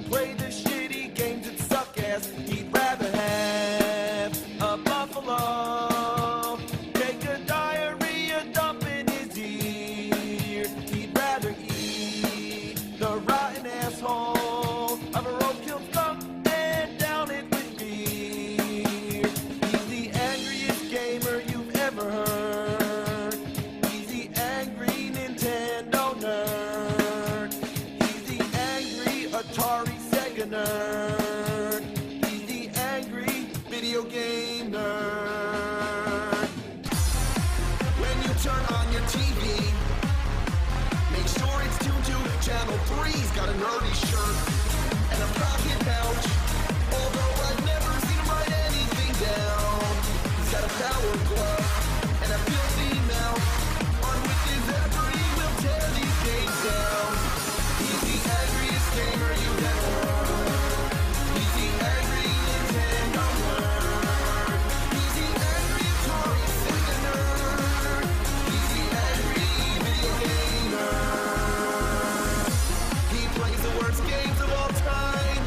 play the shitty games that suck ass. He'd rather have a buffalo take a diarrhea dump in his ear. He'd rather eat the rotten asshole of a roadkill skunk and down it with beer. He's the angriest gamer you've ever heard. He's the angry Nintendo nerd. He's the angry Atari Sega nerd. He's the angry video game nerd. When you turn on your TV, make sure it's tuned to channel 3. He's got a nerdy shirt and a pocket pouch. Although I've never seen him write anything down. He's got a power glove and a filthy mouth. On with his effort, he will tear these games down. He's the angriest gamer you've ever heard. He's the angry Nintendo nerd. He's the angry Atari Sega nerd. He's the angry video game nerd. He plays the worst games of all time.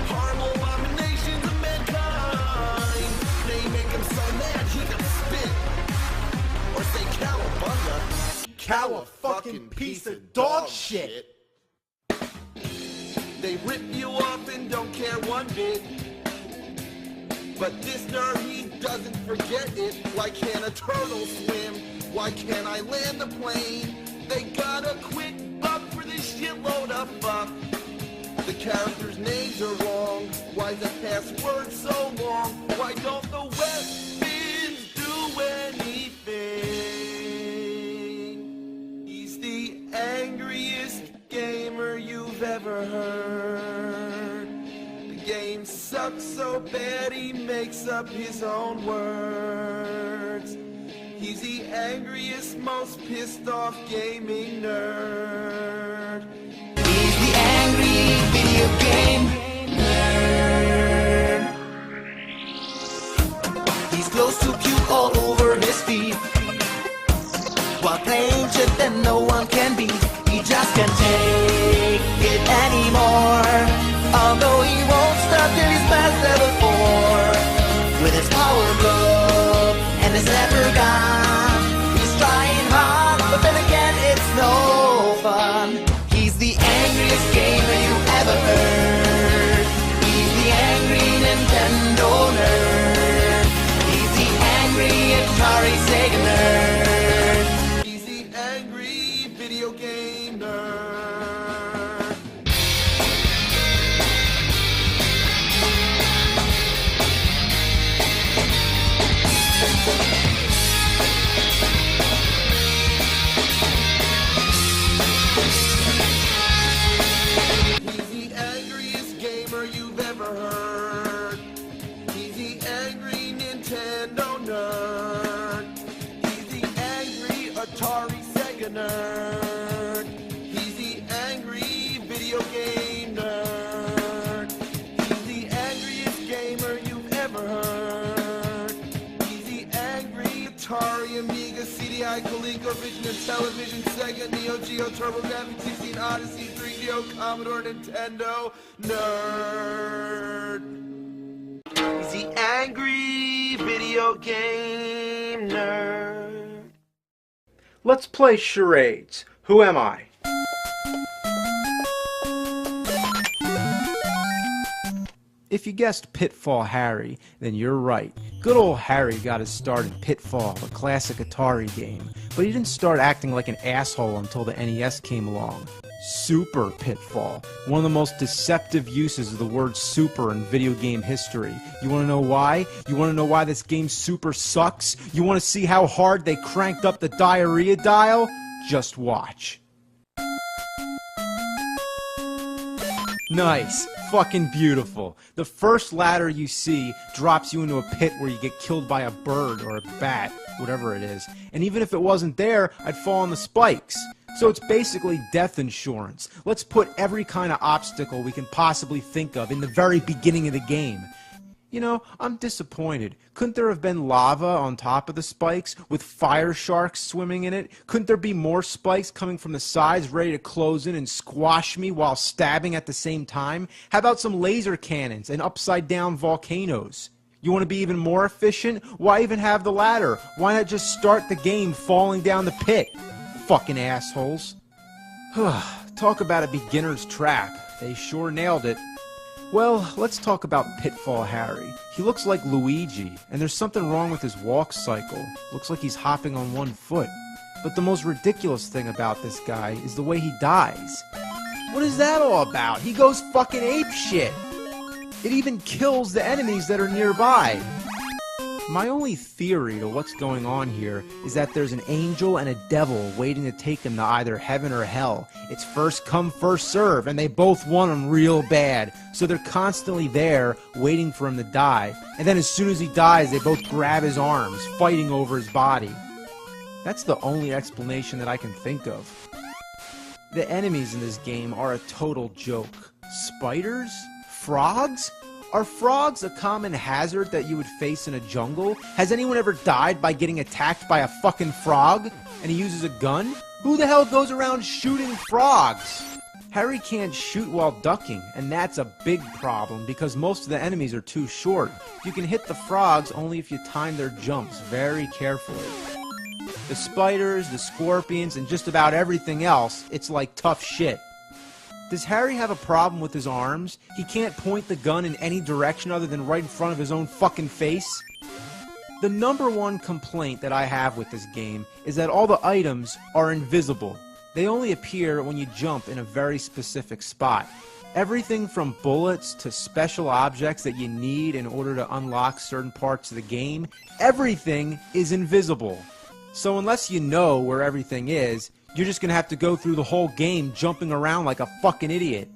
Horrible abominations of mankind. They make him so mad he can spit or say cowabunga. Cow a fucking piece of dog shit. They rip you off and don't care one bit. But this nerd, he doesn't forget it. Why can't a turtle swim? Why can't I land the plane? They got a quick buck for this shitload of fuck. The characters' names are wrong. Why the password so long? Why don't the weapons do anything? He's the angriest gamer you've ever heard. The game sucks so bad he makes up his own words. He's the angriest, most pissed off gaming nerd. He's the angry video game nerd. He's close to puke all over his feet while playing shit that no one can beat. He just can't take it anymore. Although he won't stop till he's past level 4. With his power glove and his lever gun, he's trying hard, but then again it's no fun. He's the angriest gamer you ever heard. He's the angry Nintendo nerd. He's the angry Atari Sega nerd. He's the angry video game nerd. He's the angriest gamer you've ever heard. He's the angry Nintendo nerd. He's the angry Atari Sega nerd. He's the angry video game nerd. He's the angriest gamer you've ever heard. He's the angry Atari, Amiga, CDI, ColecoVision, and Television, Sega, Neo Geo, TurboGrafx, 16, Odyssey, 3DO, Commodore, Nintendo nerd. He's the angry video game nerd. Let's play charades. Who am I? If you guessed Pitfall Harry, then you're right. Good old Harry got his start in Pitfall, a classic Atari game, but he didn't start acting like an asshole until the NES came along. Super Pitfall, one of the most deceptive uses of the word super in video game history. You want to know why? You want to know why this game super sucks? You want to see how hard they cranked up the diarrhea dial? Just watch. Nice. Fucking beautiful. The first ladder you see drops you into a pit where you get killed by a bird or a bat, whatever it is. And even if it wasn't there, I'd fall on the spikes. So it's basically death insurance. Let's put every kind of obstacle we can possibly think of in the very beginning of the game. You know, I'm disappointed. Couldn't there have been lava on top of the spikes with fire sharks swimming in it? Couldn't there be more spikes coming from the sides ready to close in and squash me while stabbing at the same time? How about some laser cannons and upside down volcanoes? You want to be even more efficient? Why even have the ladder? Why not just start the game falling down the pit? Fucking assholes. Talk about a beginner's trap. They sure nailed it. Well, let's talk about Pitfall Harry. He looks like Luigi, and there's something wrong with his walk cycle. Looks like he's hopping on one foot. But the most ridiculous thing about this guy is the way he dies. What is that all about? He goes fucking apeshit. It even kills the enemies that are nearby. My only theory to what's going on here is that there's an angel and a devil waiting to take him to either heaven or hell. It's first come, first serve, and they both want him real bad. So they're constantly there, waiting for him to die. And then as soon as he dies, they both grab his arms, fighting over his body. That's the only explanation that I can think of. The enemies in this game are a total joke. Spiders? Frogs? Are frogs a common hazard that you would face in a jungle? Has anyone ever died by getting attacked by a fucking frog? And he uses a gun? Who the hell goes around shooting frogs? Harry can't shoot while ducking, and that's a big problem because most of the enemies are too short. You can hit the frogs only if you time their jumps very carefully. The spiders, the scorpions, and just about everything else, it's like tough shit. Does Harry have a problem with his arms? He can't point the gun in any direction other than right in front of his own fucking face? The number one complaint that I have with this game is that all the items are invisible. They only appear when you jump in a very specific spot. Everything from bullets to special objects that you need in order to unlock certain parts of the game, everything is invisible. So unless you know where everything is, you're just gonna have to go through the whole game jumping around like a fucking idiot.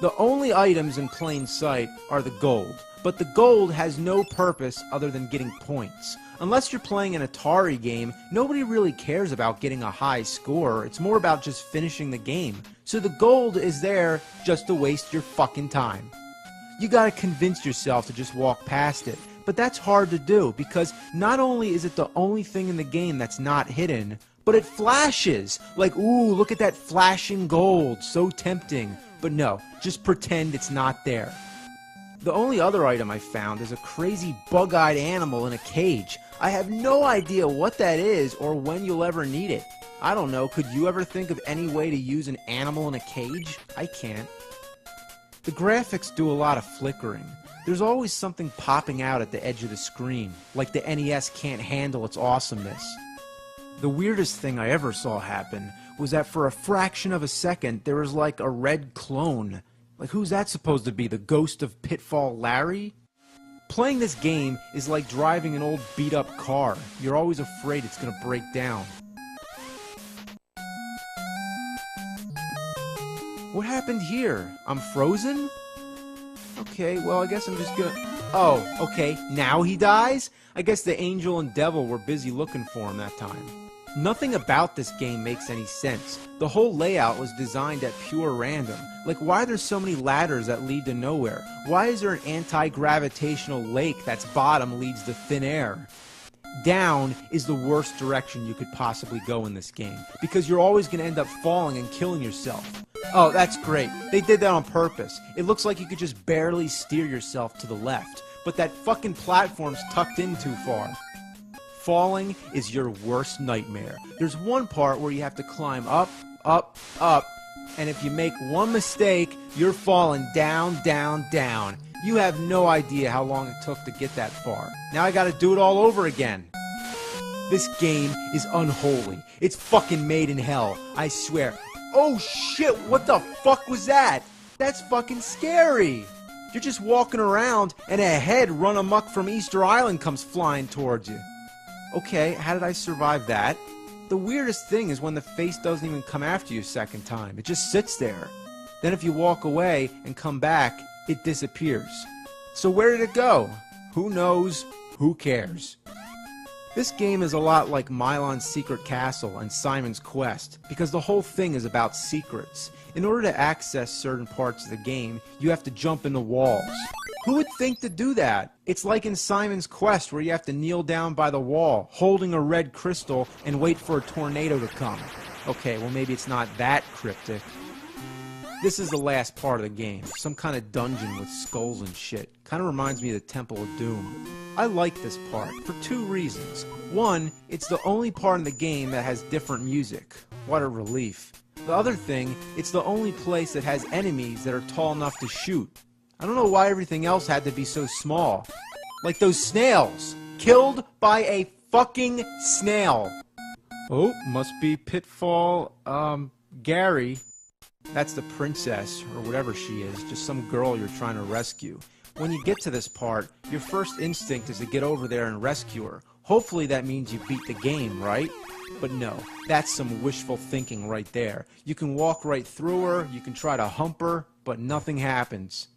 The only items in plain sight are the gold, but the gold has no purpose other than getting points. Unless you're playing an Atari game, nobody really cares about getting a high score. It's more about just finishing the game. So the gold is there just to waste your fucking time. You gotta convince yourself to just walk past it. But that's hard to do because not only is it the only thing in the game that's not hidden, but it flashes. Like, ooh, look at that flashing gold. So tempting. But no, just pretend it's not there. The only other item I found is a crazy bug-eyed animal in a cage. I have no idea what that is or when you'll ever need it. I don't know, could you ever think of any way to use an animal in a cage? I can't. The graphics do a lot of flickering. There's always something popping out at the edge of the screen, like the NES can't handle its awesomeness. The weirdest thing I ever saw happen was that for a fraction of a second there was like a red clone. Like, who's that supposed to be, the ghost of Pitfall Larry? Playing this game is like driving an old beat-up car. You're always afraid it's gonna break down. What happened here? I'm frozen? Okay, well, I guess I'm just gonna... Oh, okay, now he dies? I guess the angel and devil were busy looking for him that time. Nothing about this game makes any sense. The whole layout was designed at pure random. Like, why are there so many ladders that lead to nowhere? Why is there an anti-gravitational lake that's bottom leads to thin air? Down is the worst direction you could possibly go in this game, because you're always going to end up falling and killing yourself. Oh, that's great. They did that on purpose. It looks like you could just barely steer yourself to the left, but that fucking platform's tucked in too far. Falling is your worst nightmare. There's one part where you have to climb up, up, up, and if you make one mistake, you're falling down, down, down. You have no idea how long it took to get that far. Now I gotta do it all over again. This game is unholy. It's fucking made in hell, I swear. Oh shit, what the fuck was that? That's fucking scary. You're just walking around and a head run amok from Easter Island comes flying towards you. Okay, how did I survive that? The weirdest thing is when the face doesn't even come after you a second time. It just sits there. Then if you walk away and come back, it disappears. So where did it go? Who knows? Who cares? This game is a lot like Milon's Secret Castle and Simon's Quest, because the whole thing is about secrets. In order to access certain parts of the game, you have to jump into walls. Who would think to do that? It's like in Simon's Quest where you have to kneel down by the wall, holding a red crystal, and wait for a tornado to come. Okay, well maybe it's not that cryptic. This is the last part of the game. Some kind of dungeon with skulls and shit. Kind of reminds me of the Temple of Doom. I like this part for two reasons. One, it's the only part in the game that has different music. What a relief. The other thing, it's the only place that has enemies that are tall enough to shoot. I don't know why everything else had to be so small. Like those snails. Killed by a fucking snail. Oh, must be Pitfall, Gary. That's the princess, or whatever she is, just some girl you're trying to rescue. When you get to this part, your first instinct is to get over there and rescue her. Hopefully that means you beat the game, right? But no, that's some wishful thinking right there. You can walk right through her, you can try to hump her, but nothing happens.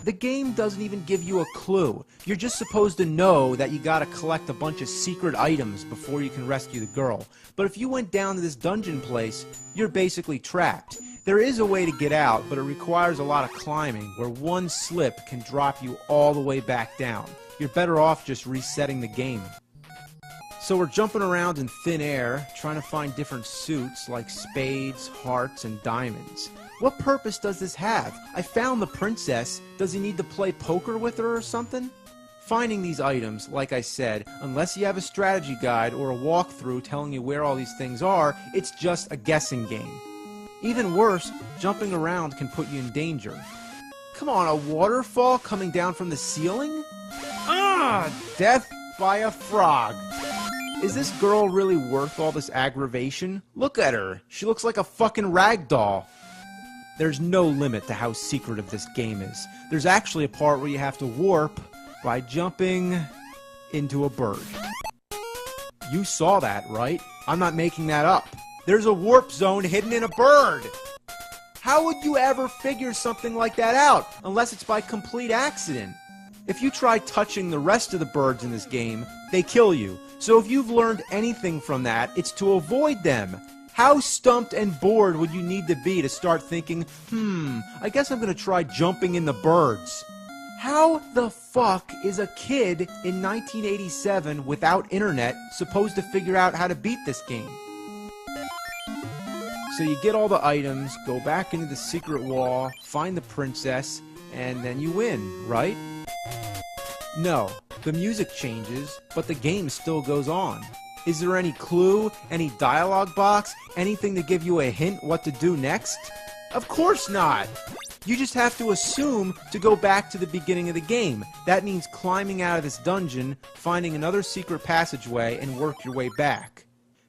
The game doesn't even give you a clue. You're just supposed to know that you gotta collect a bunch of secret items before you can rescue the girl. But if you went down to this dungeon place, you're basically trapped. There is a way to get out, but it requires a lot of climbing, where one slip can drop you all the way back down. You're better off just resetting the game. So we're jumping around in thin air, trying to find different suits like spades, hearts, and diamonds. What purpose does this have? I found the princess. Does he need to play poker with her or something? Finding these items, like I said, unless you have a strategy guide or a walkthrough telling you where all these things are, it's just a guessing game. Even worse, jumping around can put you in danger. Come on, a waterfall coming down from the ceiling? Ah, death by a frog. Is this girl really worth all this aggravation? Look at her. She looks like a fucking rag doll. There's no limit to how secretive this game is. There's actually a part where you have to warp by jumping into a bird. You saw that, right? I'm not making that up. There's a warp zone hidden in a bird. How would you ever figure something like that out? Unless it's by complete accident. If you try touching the rest of the birds in this game, they kill you. So if you've learned anything from that, it's to avoid them. How stumped and bored would you need to be to start thinking, I guess I'm gonna try jumping in the birds? How the fuck is a kid in 1987 without internet supposed to figure out how to beat this game? So you get all the items, go back into the secret wall, find the princess, and then you win, right? No, the music changes, but the game still goes on. Is there any clue, any dialogue box, anything to give you a hint what to do next? Of course not! You just have to assume to go back to the beginning of the game. That means climbing out of this dungeon, finding another secret passageway, and work your way back.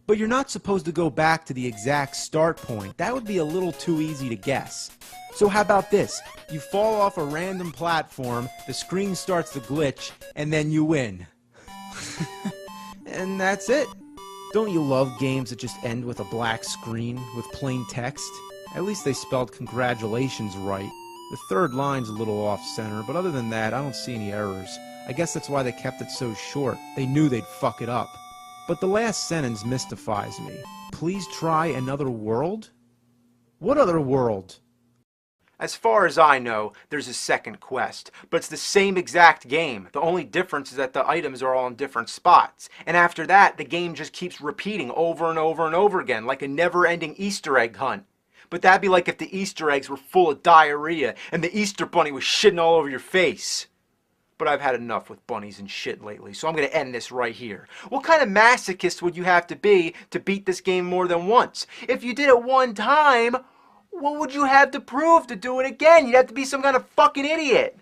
But you're not supposed to go back to the exact start point. That would be a little too easy to guess. So how about this? You fall off a random platform, the screen starts to glitch, and then you win. And that's it. Don't you love games that just end with a black screen with plain text? At least they spelled congratulations right. The third line's a little off-center, but other than that, I don't see any errors. I guess that's why they kept it so short. They knew they'd fuck it up. But the last sentence mystifies me. Please try another world? What other world? As far as I know, there's a second quest, but it's the same exact game. The only difference is that the items are all in different spots. And after that, the game just keeps repeating over and over and over again, like a never-ending Easter egg hunt. But that'd be like if the Easter eggs were full of diarrhea and the Easter bunny was shitting all over your face. But I've had enough with bunnies and shit lately, so I'm going to end this right here. What kind of masochist would you have to be to beat this game more than once? If you did it one time, what would you have to prove to do it again? You'd have to be some kind of fucking idiot.